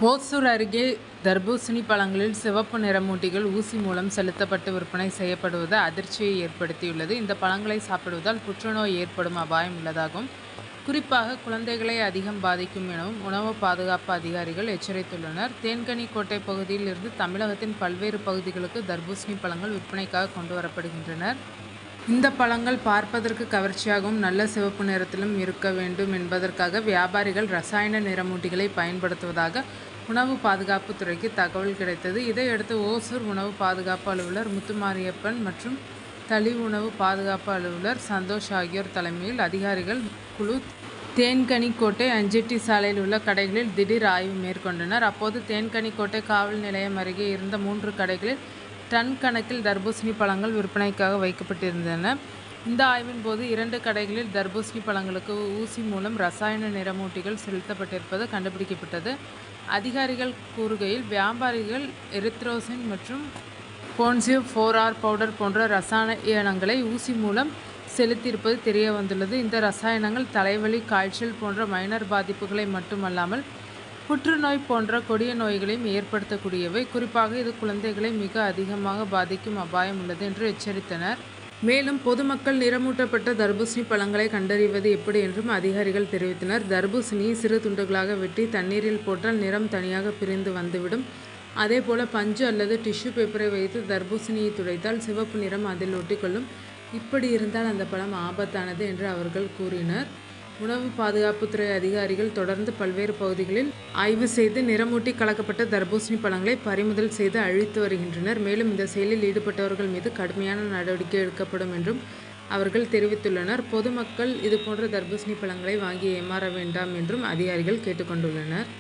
ஓசூர் அருகே தர்பூசணி பழங்களில் சிவப்பு நிறமூட்டிகள் ஊசி மூலம் செலுத்தப்பட்டு விற்பனை செய்யப்படுவது அதிர்ச்சியை ஏற்படுத்தியுள்ளது. இந்த பழங்களை சாப்பிடுவதால் புற்றுநோய் ஏற்படும் அபாயம் உள்ளதாகவும், குறிப்பாக குழந்தைகளை அதிகம் பாதிக்கும் எனவும் உணவு பாதுகாப்பு அதிகாரிகள் எச்சரித்துள்ளனர். தேன்கனிக்கோட்டை பகுதியில் இருந்து தமிழகத்தின் பல்வேறு பகுதிகளுக்கு தர்பூசணி பழங்கள் விற்பனைக்காக கொண்டு வரப்படுகின்றன. இந்த பழங்கள் பார்ப்பதற்கு கவர்ச்சியாகவும் நல்ல சிவப்பு நிறத்திலும் இருக்க வேண்டும் என்பதற்காக வியாபாரிகள் ரசாயன நிறமூட்டிகளை பயன்படுத்துவதாக உணவு பாதுகாப்பு துறைக்கு தகவல் கிடைத்தது. இதையடுத்து ஓசூர் உணவு பாதுகாப்பு அலுவலர் முத்துமாரியப்பன் மற்றும் தளி உணவு பாதுகாப்பு அலுவலர் சந்தோஷ் ஆகியோர் தலைமையில் அதிகாரிகள் குழு தேன்கனிக்கோட்டை அஞ்செட்டி சாலையில் உள்ள கடைகளில் திடீர் ஆய்வு மேற்கொண்டனர். அப்போது தேன்கனிக்கோட்டை காவல் நிலையம் அருகே இருந்த 3 கடைகளில் டன் கணக்கில் தர்பூசணி பழங்கள் விற்பனைக்காக வைக்கப்பட்டிருந்தன. இந்த ஆய்வின் போது 2 கடைகளில் தர்பூசணி பழங்களுக்கு ஊசி மூலம் ரசாயன நிறமூட்டிகள் செலுத்தப்பட்டிருப்பது கண்டுபிடிக்கப்பட்டது. அதிகாரிகள் கூறுகையில், வியாபாரிகள் எரித்ரோசின் மற்றும் போன்சிவ் 4R பவுடர் போன்ற ரசாயனங்களை ஊசி மூலம் செலுத்தியிருப்பது தெரிய வந்துள்ளது. இந்த ரசாயனங்கள் தலைவலி, காய்ச்சல் போன்ற மைனர் பாதிப்புகளை மட்டுமல்லாமல் புற்றுநோய் போன்ற கொடிய நோய்களையும் ஏற்படுத்தக்கூடியவை. குறிப்பாக இது குழந்தைகளை மிக அதிகமாக பாதிக்கும் அபாயம் உள்ளது என்று எச்சரித்தனர். மேலும் பொதுமக்கள் நிறமூட்டப்பட்ட தர்பூசணி பழங்களை கண்டறிவது எப்படி என்றும் அதிகாரிகள் தெரிவித்தனர். தர்பூசணியை சிறு துண்டுகளாக வெட்டி தண்ணீரில் போட்டால் நிறம் தனியாக பிரிந்து வந்துவிடும். அதேபோல பஞ்சு அல்லது டிஷ்யூ பேப்பரை வைத்து தர்பூசணியை துடைத்தால் சிவப்பு நிறம் அதில் ஒட்டிக்கொள்ளும். இப்படி இருந்தால் அந்த பழம் ஆபத்தானது என்று அவர்கள் கூறினர். உணவு பாதுகாப்புத்துறை அதிகாரிகள் தொடர்ந்து பல்வேறு பகுதிகளில் ஆய்வு செய்து நிறமூட்டி கலக்கப்பட்ட தர்பூசணி பழங்களை பறிமுதல் செய்து அழித்து வருகின்றனர். மேலும் இந்த செயலில் ஈடுபட்டவர்கள் மீது கடுமையான நடவடிக்கை எடுக்கப்படும் என்றும் அவர்கள் தெரிவித்துள்ளனர். பொதுமக்கள் இதுபோன்ற தர்பூசணி பழங்களை வாங்கி ஏமாற வேண்டாம் என்றும் அதிகாரிகள் கேட்டுக்கொண்டுள்ளனர்.